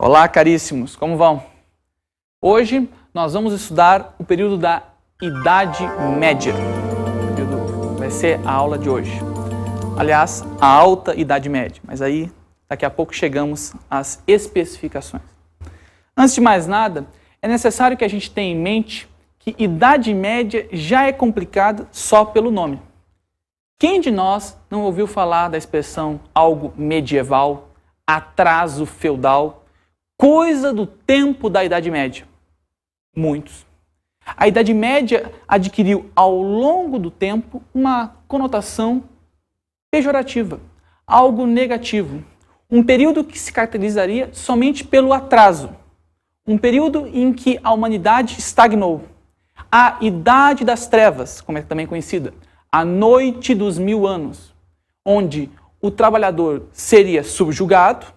Olá, caríssimos, como vão? Hoje nós vamos estudar o período da Idade Média. Vai ser a aula de hoje. Aliás, a Alta Idade Média, mas aí daqui a pouco chegamos às especificações. Antes de mais nada, é necessário que a gente tenha em mente que Idade Média já é complicada só pelo nome. Quem de nós não ouviu falar da expressão algo medieval, atraso feudal, coisa do tempo da Idade Média? Muitos. A Idade Média adquiriu ao longo do tempo uma conotação pejorativa, algo negativo, um período que se caracterizaria somente pelo atraso, um período em que a humanidade estagnou, a Idade das Trevas, como é também conhecida, a Noite dos 1000 anos, onde o trabalhador seria subjugado,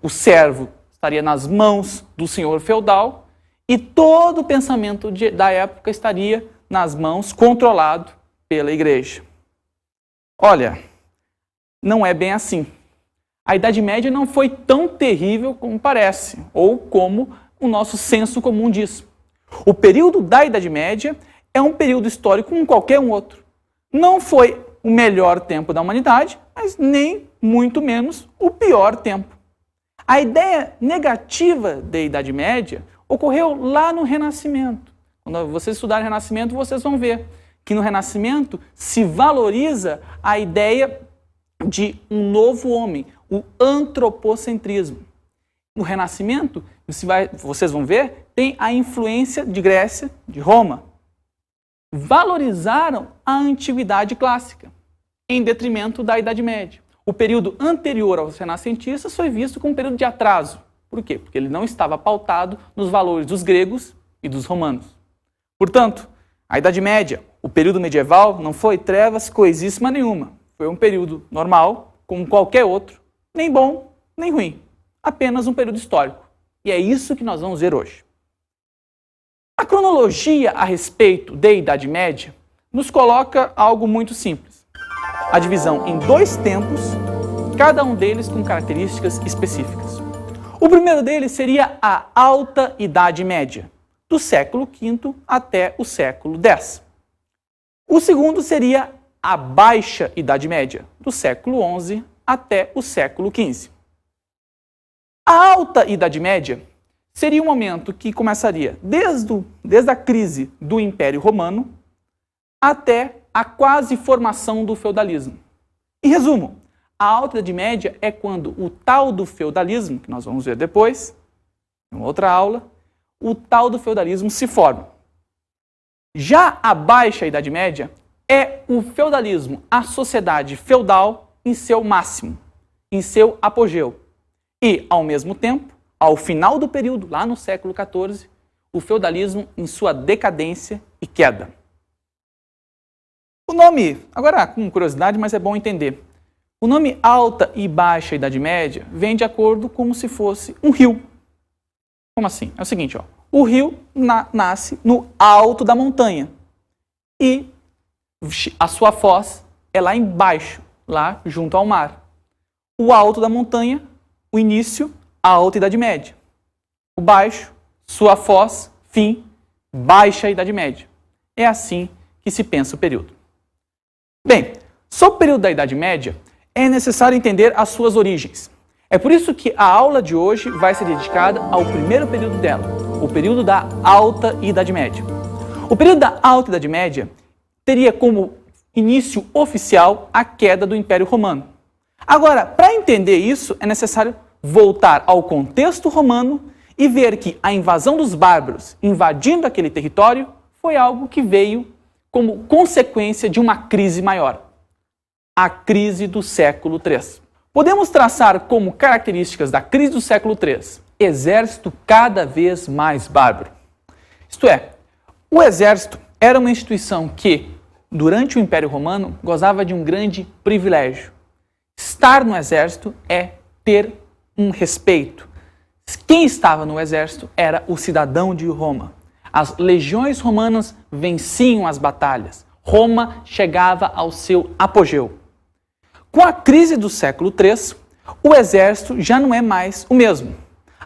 o servo estaria nas mãos do senhor feudal e todo o pensamento da época estaria nas mãos, controlado pela igreja. Olha, não é bem assim. A Idade Média não foi tão terrível como parece, ou como o nosso senso comum diz. O período da Idade Média é um período histórico como qualquer um outro. Não foi o melhor tempo da humanidade, mas nem muito menos o pior tempo. A ideia negativa da Idade Média ocorreu lá no Renascimento. Quando vocês estudarem o Renascimento, vocês vão ver que no Renascimento se valoriza a ideia de um novo homem, o antropocentrismo. No Renascimento, vocês vão ver, tem a influência de Grécia, de Roma. Valorizaram a antiguidade clássica, em detrimento da Idade Média. O período anterior aos renascentistas foi visto como um período de atraso. Por quê? Porque ele não estava pautado nos valores dos gregos e dos romanos. Portanto, a Idade Média, o período medieval, não foi trevas coisíssima nenhuma. Foi um período normal, como qualquer outro, nem bom, nem ruim. Apenas um período histórico. E é isso que nós vamos ver hoje. A cronologia a respeito da Idade Média nos coloca algo muito simples. A divisão em dois tempos, cada um deles com características específicas. O primeiro deles seria a Alta Idade Média, do século V até o século X. O segundo seria a Baixa Idade Média, do século XI até o século XV. A Alta Idade Média seria um momento que começaria desde a crise do Império Romano até a quase formação do feudalismo. Em resumo, a Alta Idade Média é quando o tal do feudalismo, que nós vamos ver depois, em outra aula, o tal do feudalismo se forma. Já a Baixa Idade Média é o feudalismo, a sociedade feudal em seu máximo, em seu apogeu. E, ao mesmo tempo, ao final do período, lá no século XIV, o feudalismo em sua decadência e queda. O nome, agora com curiosidade, mas é bom entender. O nome Alta e Baixa Idade Média vem de acordo como se fosse um rio. Como assim? É o seguinte, o rio nasce no alto da montanha e a sua foz é lá embaixo, lá junto ao mar. O alto da montanha, o início, a Alta Idade Média. O baixo, sua foz, fim, Baixa Idade Média. É assim que se pensa o período. Bem, sobre o período da Idade Média, é necessário entender as suas origens. É por isso que a aula de hoje vai ser dedicada ao primeiro período dela, o período da Alta Idade Média. O período da Alta Idade Média teria como início oficial a queda do Império Romano. Agora, para entender isso, é necessário voltar ao contexto romano e ver que a invasão dos bárbaros invadindo aquele território foi algo que veio como consequência de uma crise maior, a crise do século III. Podemos traçar como características da crise do século III, exército cada vez mais bárbaro. Isto é, o exército era uma instituição que, durante o Império Romano, gozava de um grande privilégio. Estar no exército é ter um respeito. Quem estava no exército era o cidadão de Roma. As legiões romanas venciam as batalhas. Roma chegava ao seu apogeu. Com a crise do século III, o exército já não é mais o mesmo.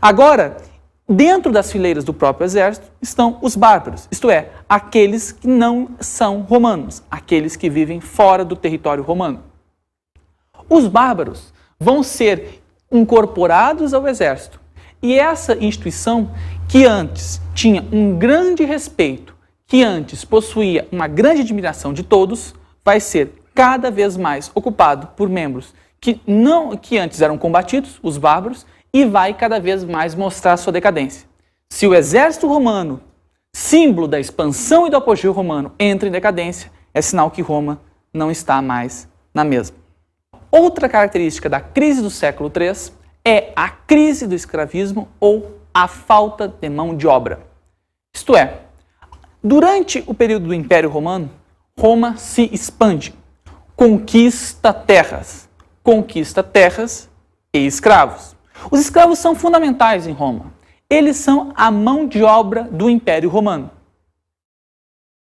Agora, dentro das fileiras do próprio exército estão os bárbaros, isto é, aqueles que não são romanos, aqueles que vivem fora do território romano. Os bárbaros vão ser incorporados ao exército. E essa instituição, que antes tinha um grande respeito, que antes possuía uma grande admiração de todos, vai ser cada vez mais ocupado por membros que antes eram combatidos, os bárbaros, e vai cada vez mais mostrar sua decadência. Se o exército romano, símbolo da expansão e do apogeu romano, entra em decadência, é sinal que Roma não está mais na mesma. Outra característica da crise do século III é a crise do escravismo ou a falta de mão de obra. Isto é, durante o período do Império Romano, Roma se expande, conquista terras e escravos. Os escravos são fundamentais em Roma. Eles são a mão de obra do Império Romano.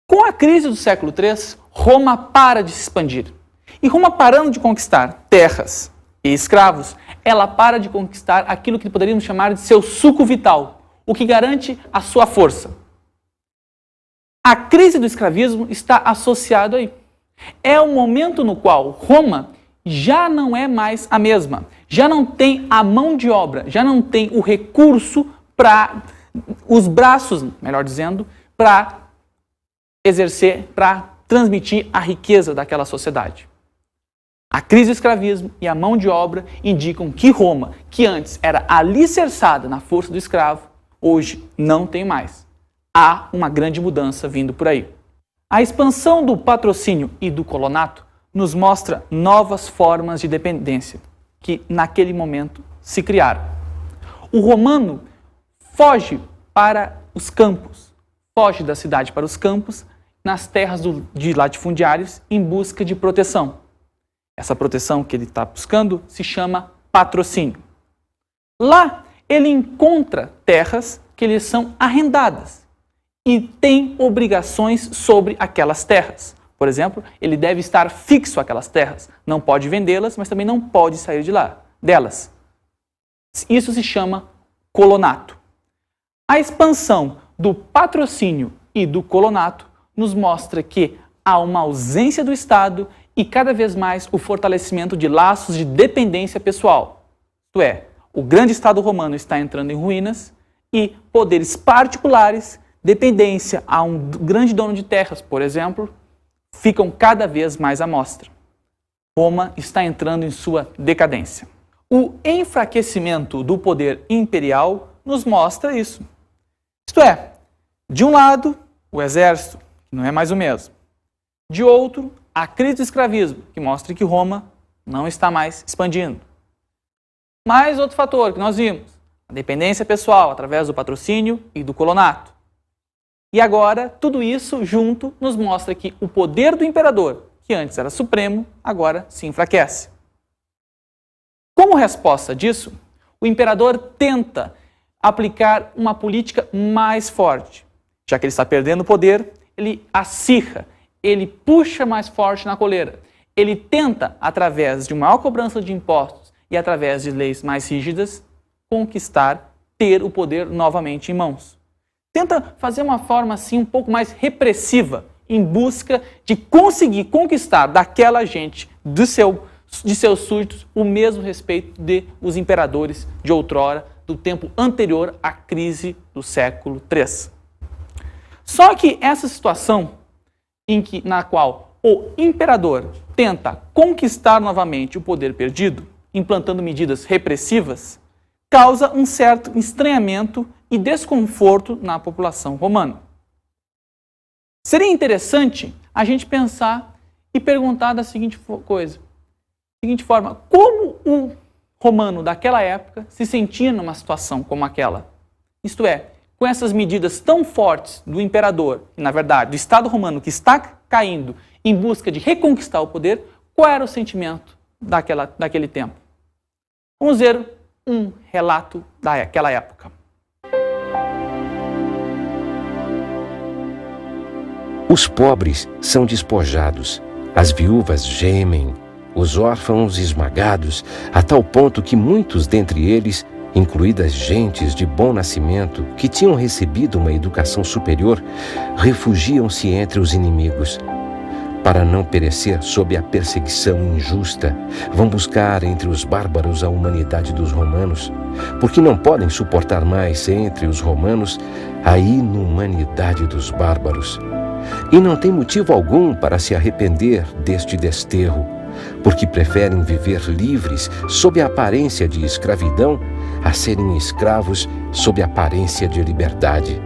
Com a crise do século III, Roma para de se expandir. E Roma parando de conquistar terras e escravos, ela para de conquistar aquilo que poderíamos chamar de seu suco vital, o que garante a sua força. A crise do escravismo está associada aí. É o momento no qual Roma já não é mais a mesma, já não tem a mão de obra, já não tem o recurso para os braços, melhor dizendo, para exercer, para transmitir a riqueza daquela sociedade. A crise do escravismo e a mão de obra indicam que Roma, que antes era alicerçada na força do escravo, hoje não tem mais. Há uma grande mudança vindo por aí. A expansão do patrocínio e do colonato nos mostra novas formas de dependência que naquele momento se criaram. O romano foge para os campos, foge da cidade para os campos, nas terras de latifundiários, em busca de proteção. Essa proteção que ele está buscando se chama patrocínio. Lá ele encontra terras que lhe são arrendadas e tem obrigações sobre aquelas terras. Por exemplo, ele deve estar fixo àquelas terras, não pode vendê-las, mas também não pode sair delas. Isso se chama colonato. A expansão do patrocínio e do colonato nos mostra que há uma ausência do Estado e cada vez mais o fortalecimento de laços de dependência pessoal. Isto é, o grande Estado romano está entrando em ruínas e poderes particulares, dependência a um grande dono de terras, por exemplo, ficam cada vez mais à mostra. Roma está entrando em sua decadência. O enfraquecimento do poder imperial nos mostra isso. Isto é, de um lado, o exército, que não é mais o mesmo. De outro, a crise do escravismo, que mostra que Roma não está mais expandindo. Mais outro fator que nós vimos, a dependência pessoal através do patrocínio e do colonato. E agora, tudo isso junto nos mostra que o poder do imperador, que antes era supremo, agora se enfraquece. Como resposta disso, o imperador tenta aplicar uma política mais forte. Já que ele está perdendo o poder, ele acirra, ele puxa mais forte na coleira. Ele tenta, através de maior cobrança de impostos e através de leis mais rígidas, conquistar, ter o poder novamente em mãos. Tenta fazer uma forma assim um pouco mais repressiva, em busca de conseguir conquistar daquela gente, de seus súditos, o mesmo respeito de os imperadores de outrora, do tempo anterior à crise do século III. Só que essa situação na qual o imperador tenta conquistar novamente o poder perdido, implantando medidas repressivas, causa um certo estranhamento e desconforto na população romana. Seria interessante a gente pensar e perguntar da seguinte forma, como o romano daquela época se sentia numa situação como aquela? Isto é, com essas medidas tão fortes do imperador, e na verdade do Estado romano que está caindo em busca de reconquistar o poder, qual era o sentimento daquele tempo? Vamos ver um relato daquela época. Os pobres são despojados, as viúvas gemem, os órfãos esmagados, a tal ponto que muitos dentre eles incluídas gentes de bom nascimento que tinham recebido uma educação superior, refugiam-se entre os inimigos. Para não perecer sob a perseguição injusta, vão buscar entre os bárbaros a humanidade dos romanos, porque não podem suportar mais entre os romanos a inumanidade dos bárbaros. E não tem motivo algum para se arrepender deste desterro, porque preferem viver livres sob a aparência de escravidão a serem escravos sob a aparência de liberdade.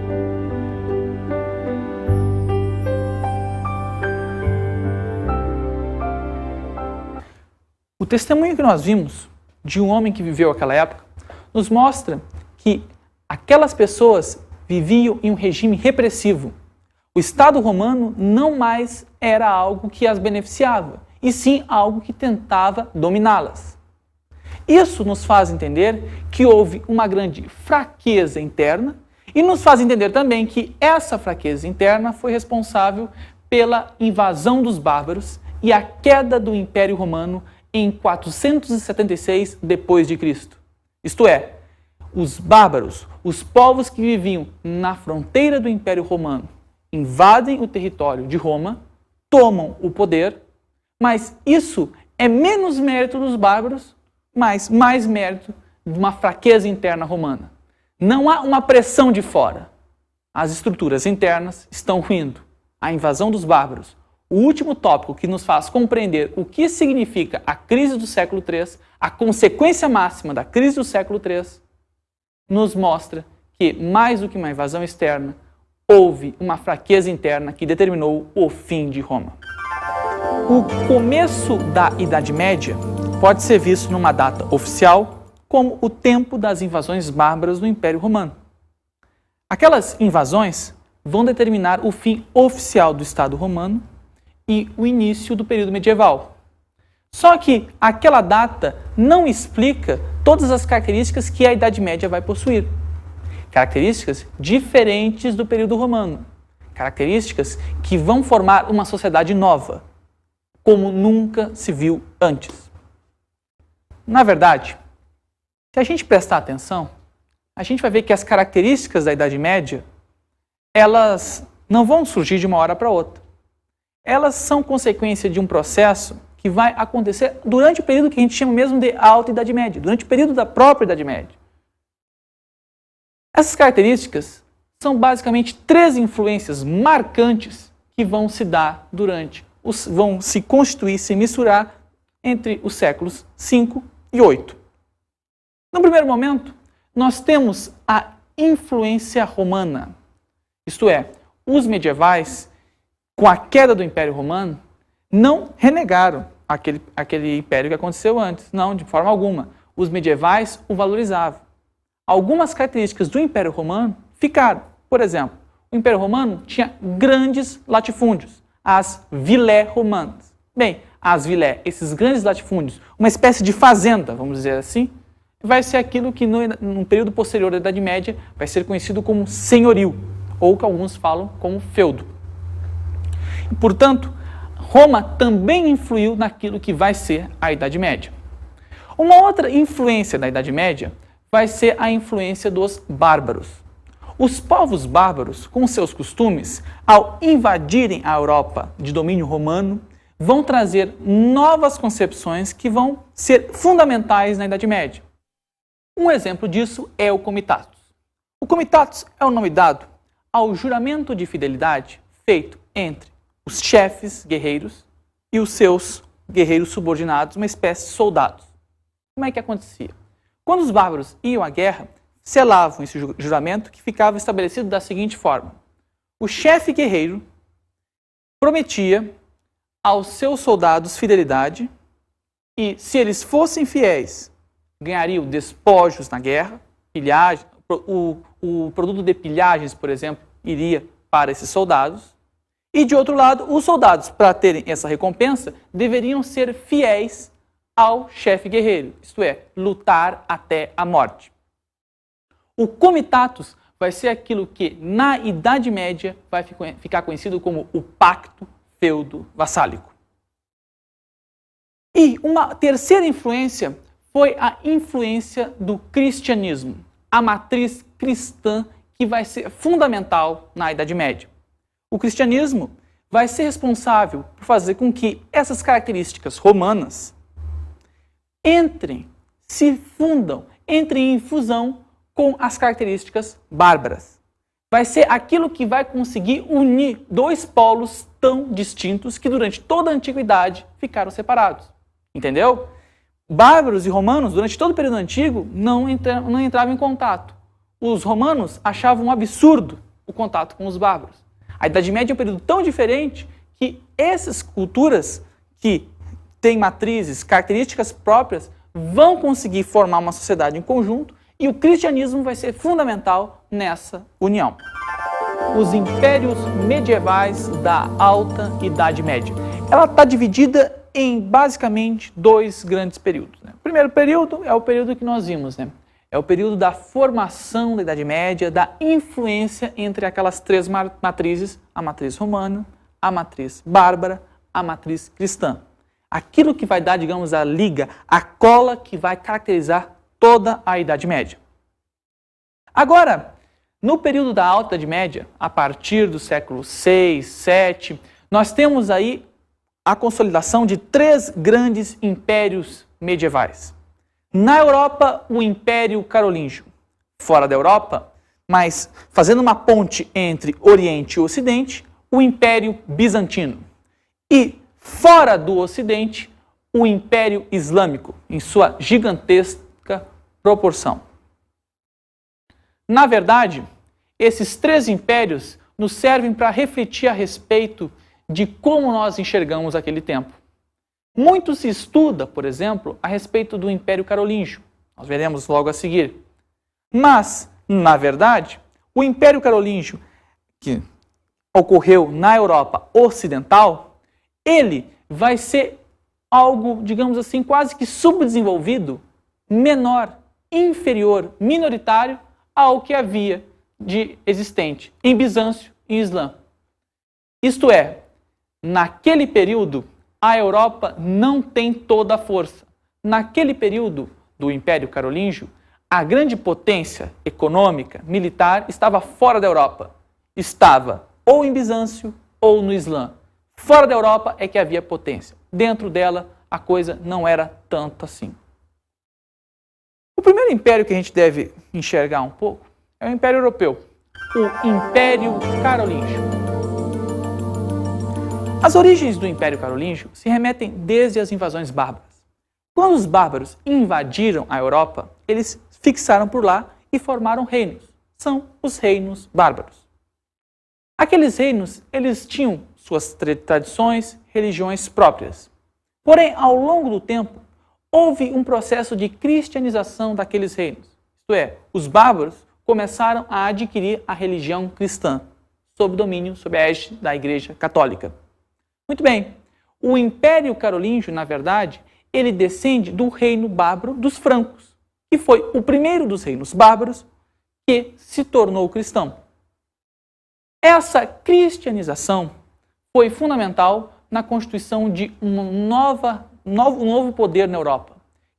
O testemunho que nós vimos de um homem que viveu aquela época nos mostra que aquelas pessoas viviam em um regime repressivo. O Estado romano não mais era algo que as beneficiava, e sim algo que tentava dominá-las. Isso nos faz entender que houve uma grande fraqueza interna e nos faz entender também que essa fraqueza interna foi responsável pela invasão dos bárbaros e a queda do Império Romano em 476 d.C. Isto é, os bárbaros, os povos que viviam na fronteira do Império Romano, invadem o território de Roma, tomam o poder, mas isso é menos mérito dos bárbaros, mas mais mérito de uma fraqueza interna romana. Não há uma pressão de fora. As estruturas internas estão ruindo. A invasão dos bárbaros. O último tópico que nos faz compreender o que significa a crise do século III, a consequência máxima da crise do século III, nos mostra que, mais do que uma invasão externa, houve uma fraqueza interna que determinou o fim de Roma. O começo da Idade Média pode ser visto numa data oficial como o tempo das invasões bárbaras do Império Romano. Aquelas invasões vão determinar o fim oficial do Estado romano e o início do período medieval. Só que aquela data não explica todas as características que a Idade Média vai possuir. Características diferentes do período romano. Características que vão formar uma sociedade nova, como nunca se viu antes. Na verdade, se a gente prestar atenção, a gente vai ver que as características da Idade Média, elas não vão surgir de uma hora para outra. Elas são consequência de um processo que vai acontecer durante o período que a gente chama mesmo de Alta Idade Média, durante o período da própria Idade Média. Essas características são basicamente 3 influências marcantes que vão se dar vão se constituir, se misturar entre os séculos 5 e 8. No primeiro momento, nós temos a influência romana, isto é, os medievais, com a queda do Império Romano, não renegaram aquele império que aconteceu antes. Não, de forma alguma. Os medievais o valorizavam. Algumas características do Império Romano ficaram. Por exemplo, o Império Romano tinha grandes latifúndios, as vilae romanas. Bem, as vilae, esses grandes latifúndios, uma espécie de fazenda, vamos dizer assim, vai ser aquilo que no período posterior da Idade Média vai ser conhecido como senhorio, ou que alguns falam como feudo. Portanto, Roma também influiu naquilo que vai ser a Idade Média. Uma outra influência da Idade Média vai ser a influência dos bárbaros. Os povos bárbaros, com seus costumes, ao invadirem a Europa de domínio romano, vão trazer novas concepções que vão ser fundamentais na Idade Média. Um exemplo disso é o comitatus. O comitatus é o nome dado ao juramento de fidelidade feito entre os chefes guerreiros e os seus guerreiros subordinados, uma espécie de soldados. Como é que acontecia? Quando os bárbaros iam à guerra, selavam esse juramento que ficava estabelecido da seguinte forma. O chefe guerreiro prometia aos seus soldados fidelidade e, se eles fossem fiéis, ganhariam despojos na guerra, pilhagem, o produto de pilhagens, por exemplo, iria para esses soldados. E, de outro lado, os soldados, para terem essa recompensa, deveriam ser fiéis ao chefe guerreiro, isto é, lutar até a morte. O comitatus vai ser aquilo que, na Idade Média, vai ficar conhecido como o pacto feudo-vassálico. E uma terceira influência foi a influência do cristianismo, a matriz cristã que vai ser fundamental na Idade Média. O cristianismo vai ser responsável por fazer com que essas características romanas entrem em fusão com as características bárbaras. Vai ser aquilo que vai conseguir unir dois polos tão distintos que durante toda a antiguidade ficaram separados. Entendeu? Bárbaros e romanos, durante todo o período antigo, não entravam em contato. Os romanos achavam um absurdo o contato com os bárbaros. A Idade Média é um período tão diferente que essas culturas que têm matrizes, características próprias, vão conseguir formar uma sociedade em conjunto e o cristianismo vai ser fundamental nessa união. Os impérios medievais da Alta Idade Média. Ela está dividida em basicamente dois grandes períodos. O primeiro período é o período que nós vimos, é o período da formação da Idade Média, da influência entre aquelas três matrizes, a matriz romana, a matriz bárbara, a matriz cristã. Aquilo que vai dar, digamos, a liga, a cola que vai caracterizar toda a Idade Média. Agora, no período da Alta Idade Média, a partir do século VI, VII, nós temos aí a consolidação de três grandes impérios medievais. Na Europa, o Império Carolíngio. Fora da Europa, mas fazendo uma ponte entre Oriente e Ocidente, o Império Bizantino. E fora do Ocidente, o Império Islâmico, em sua gigantesca proporção. Na verdade, esses três impérios nos servem para refletir a respeito de como nós enxergamos aquele tempo. Muito se estuda, por exemplo, a respeito do Império Carolíngio. Nós veremos logo a seguir. Mas, na verdade, o Império Carolíngio, que ocorreu na Europa Ocidental, ele vai ser algo, digamos assim, quase que subdesenvolvido, menor, inferior, minoritário ao que havia de existente em Bizâncio e Islã. Isto é, naquele período, a Europa não tem toda a força. Naquele período do Império Carolíngio, a grande potência econômica, militar, estava fora da Europa. Estava ou em Bizâncio ou no Islã. Fora da Europa é que havia potência. Dentro dela, a coisa não era tanto assim. O primeiro império que a gente deve enxergar um pouco é o Império Europeu, o Império Carolíngio. As origens do Império Carolíngio se remetem desde as invasões bárbaras. Quando os bárbaros invadiram a Europa, eles fixaram por lá e formaram reinos. São os reinos bárbaros. Aqueles reinos, eles tinham suas tradições, religiões próprias. Porém, ao longo do tempo, houve um processo de cristianização daqueles reinos. Isto é, os bárbaros começaram a adquirir a religião cristã, sob a égide da Igreja Católica. Muito bem, o Império Carolíngio, na verdade, ele descende do reino bárbaro dos francos, que foi o primeiro dos reinos bárbaros que se tornou cristão. Essa cristianização foi fundamental na constituição de um novo poder na Europa,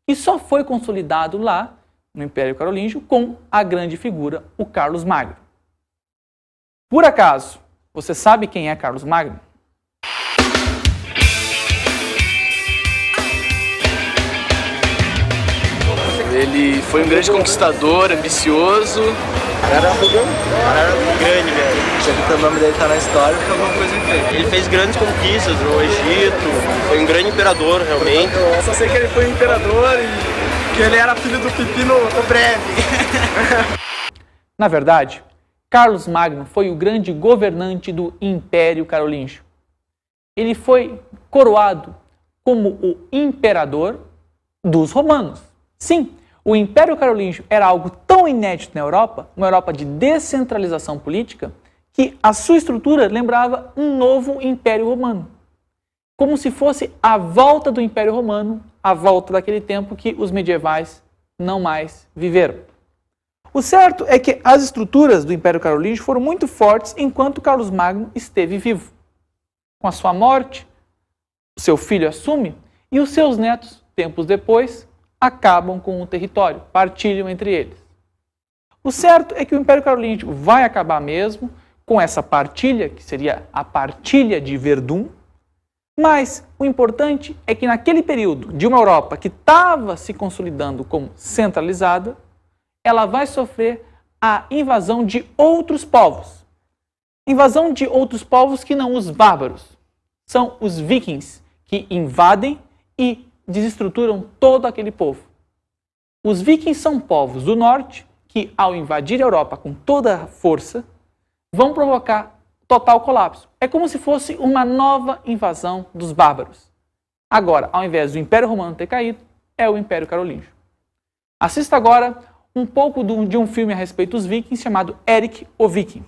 que só foi consolidado lá, no Império Carolíngio, com a grande figura, o Carlos Magno. Por acaso, você sabe quem é Carlos Magno? Ele foi um grande conquistador, ambicioso. Era grande, velho. Já que o nome dele tá na história, foi alguma coisa incrível. Ele fez grandes conquistas no Egito, foi um grande imperador, realmente. Eu só sei que ele foi um imperador e que ele era filho do Pipino o Breve. Na verdade, Carlos Magno foi o grande governante do Império Carolíngio. Ele foi coroado como o imperador dos romanos. Sim, o Império Carolíngio era algo tão inédito na Europa, uma Europa de descentralização política, que a sua estrutura lembrava um novo Império Romano. Como se fosse a volta do Império Romano, a volta daquele tempo que os medievais não mais viveram. O certo é que as estruturas do Império Carolíngio foram muito fortes enquanto Carlos Magno esteve vivo. Com a sua morte, seu filho assume e os seus netos, tempos depois, acabam com o território, partilham entre eles. O certo é que o Império Carolíngio vai acabar mesmo com essa partilha, que seria a partilha de Verdun, mas o importante é que naquele período de uma Europa que estava se consolidando como centralizada, ela vai sofrer a invasão de outros povos. Invasão de outros povos que não os bárbaros. São os vikings, que invadem e desestruturam todo aquele povo. Os vikings são povos do norte que, ao invadir a Europa com toda a força, vão provocar total colapso. É como se fosse uma nova invasão dos bárbaros. Agora, ao invés do Império Romano ter caído, é o Império Carolíngio. Assista agora um pouco de um filme a respeito dos vikings chamado Eric o Viking.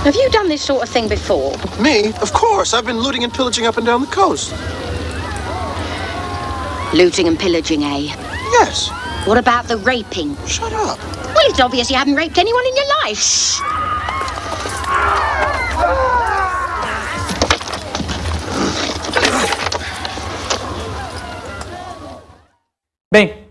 Have you done this sort of thing before? Me? Of course. I've been looting and pillaging up and down the coast. Looting and pillaging, eh? Yes. What about the raping? Shut up. Well, it's obvious you haven't raped anyone in your life. Shh. Bem,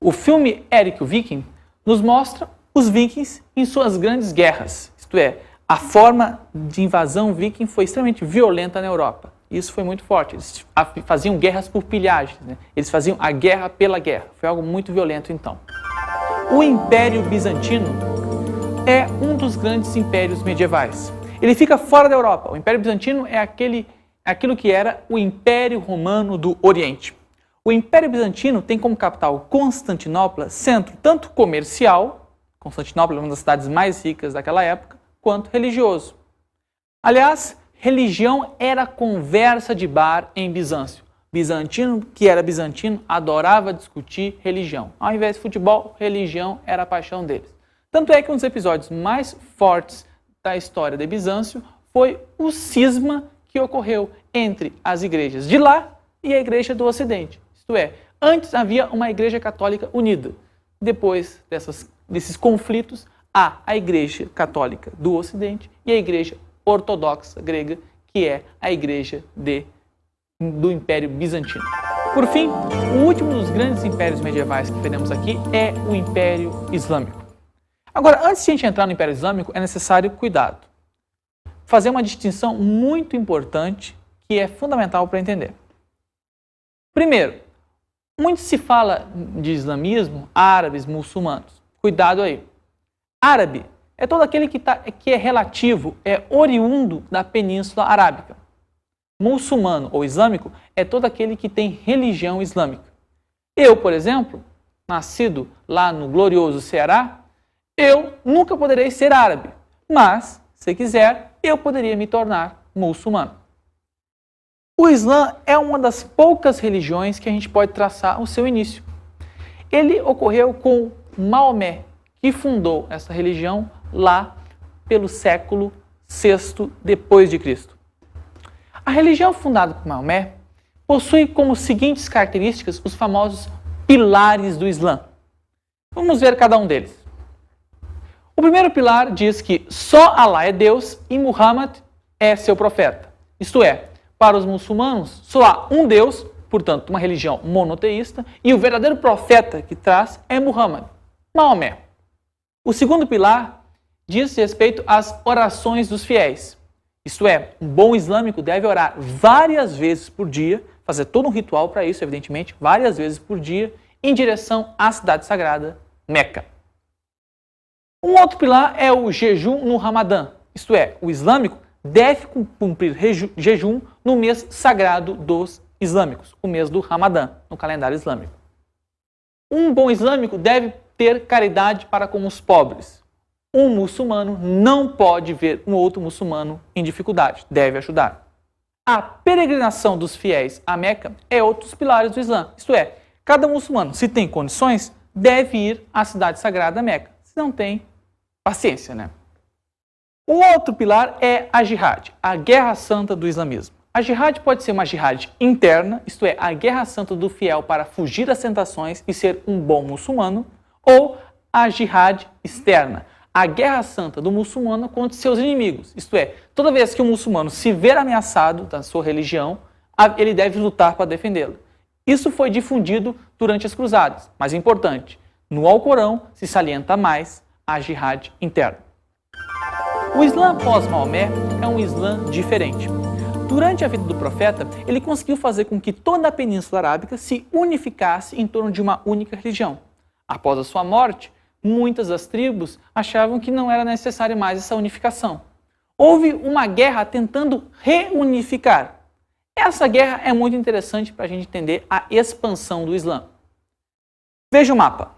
o filme Eric o Viking nos mostra os vikings em suas grandes guerras, isto é, a forma de invasão viking foi extremamente violenta na Europa. Isso foi muito forte. Eles faziam guerras por pilhagens, né? Eles faziam a guerra pela guerra. Foi algo muito violento, então. O Império Bizantino é um dos grandes impérios medievais. Ele fica fora da Europa. O Império Bizantino é aquilo que era o Império Romano do Oriente. O Império Bizantino tem como capital Constantinopla, centro tanto comercial, Constantinopla é uma das cidades mais ricas daquela época, quanto religioso. Aliás, religião era conversa de bar em Bizâncio. Bizantino, que era bizantino, adorava discutir religião. Ao invés de futebol, religião era a paixão deles. Tanto é que um dos episódios mais fortes da história de Bizâncio foi o cisma que ocorreu entre as igrejas de lá e a igreja do Ocidente. Isto é, antes havia uma igreja católica unida. Depois desses conflitos, há a Igreja Católica do Ocidente e a Igreja Ortodoxa Grega, que é a Igreja do Império Bizantino. Por fim, o último dos grandes impérios medievais que teremos aqui é o Império Islâmico. Agora, antes de a gente entrar no Império Islâmico, é necessário cuidado. Fazer uma distinção muito importante que é fundamental para entender. Primeiro, muito se fala de islamismo, árabes, muçulmanos. Cuidado aí. Árabe é todo aquele que é relativo, é oriundo da Península Arábica. Muçulmano ou islâmico é todo aquele que tem religião islâmica. Eu, por exemplo, nascido lá no glorioso Ceará, eu nunca poderei ser árabe, mas, se quiser, eu poderia me tornar muçulmano. O Islã é uma das poucas religiões que a gente pode traçar o seu início. Ele ocorreu com Maomé, que fundou essa religião lá pelo século VI depois de Cristo. A religião fundada por Maomé possui como seguintes características os famosos pilares do Islã. Vamos ver cada um deles. O primeiro pilar diz que só Alá é Deus e Muhammad é seu profeta. Isto é, para os muçulmanos só há um Deus, portanto uma religião monoteísta, e o verdadeiro profeta que traz é Muhammad, Maomé. O segundo pilar diz respeito às orações dos fiéis. Isto é, um bom islâmico deve orar várias vezes por dia, fazer todo um ritual para isso, evidentemente, várias vezes por dia, em direção à cidade sagrada, Meca. Um outro pilar é o jejum no Ramadã. Isto é, o islâmico deve cumprir jejum no mês sagrado dos islâmicos, o mês do Ramadã, no calendário islâmico. Um bom islâmico deve ter caridade para com os pobres. Um muçulmano não pode ver um outro muçulmano em dificuldade, deve ajudar. A peregrinação dos fiéis a Meca é outro dos pilares do Islã, isto é, cada muçulmano, se tem condições, deve ir à cidade sagrada Meca. Se não tem, paciência, né? Um outro pilar é a jihad, a guerra santa do islamismo. A jihad pode ser uma jihad interna, isto é, a guerra santa do fiel para fugir das tentações e ser um bom muçulmano, ou a jihad externa, a guerra santa do muçulmano contra seus inimigos. Isto é, toda vez que o muçulmano se ver ameaçado da sua religião, ele deve lutar para defendê-la. Isso foi difundido durante as cruzadas, mas é importante, no Alcorão se salienta mais a jihad interna. O Islã pós-Maomé é um Islã diferente. Durante a vida do profeta, ele conseguiu fazer com que toda a Península Arábica se unificasse em torno de uma única religião. Após a sua morte, muitas das tribos achavam que não era necessária mais essa unificação. Houve uma guerra tentando reunificar. Essa guerra é muito interessante para a gente entender a expansão do Islã. Veja o mapa.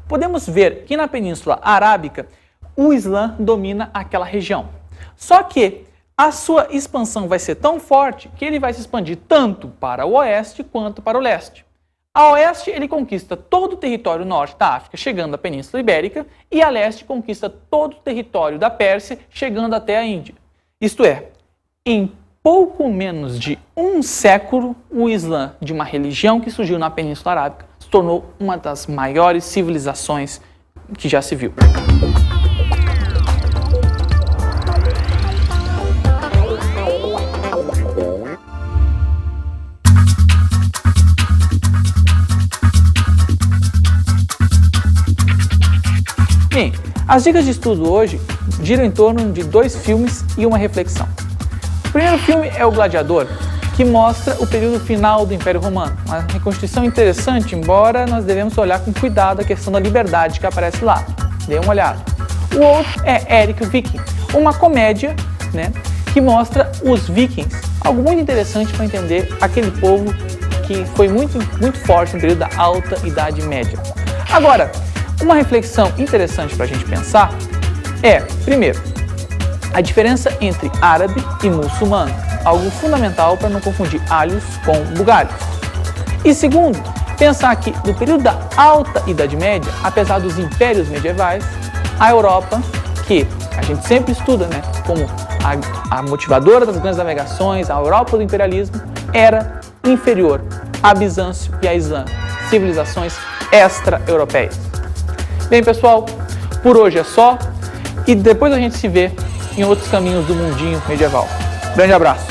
Podemos ver que na Península Arábica o Islã domina aquela região. Só que a sua expansão vai ser tão forte que ele vai se expandir tanto para o oeste quanto para o leste. A oeste ele conquista todo o território norte da África, chegando à Península Ibérica, e a leste conquista todo o território da Pérsia, chegando até a Índia. Isto é, em pouco menos de um século, o Islã, de uma religião que surgiu na Península Arábica, se tornou uma das maiores civilizações que já se viu. Bem, as dicas de estudo hoje giram em torno de 2 filmes e uma reflexão. O primeiro filme é O Gladiador, que mostra o período final do Império Romano. Uma reconstituição interessante, embora nós devemos olhar com cuidado a questão da liberdade que aparece lá. Dê uma olhada. O outro é Erik o Viking, uma comédia, que mostra os vikings. Algo muito interessante para entender aquele povo que foi muito forte no período da Alta Idade Média. Agora, uma reflexão interessante para a gente pensar é, primeiro, a diferença entre árabe e muçulmano, algo fundamental para não confundir alhos com bugalhos. E segundo, pensar que no período da Alta Idade Média, apesar dos impérios medievais, a Europa, que a gente sempre estuda como a motivadora das grandes navegações, a Europa do imperialismo, era inferior a Bizâncio e a Islã, civilizações extra-europeias. Bem, pessoal, por hoje é só e depois a gente se vê em outros caminhos do mundinho medieval. Grande abraço!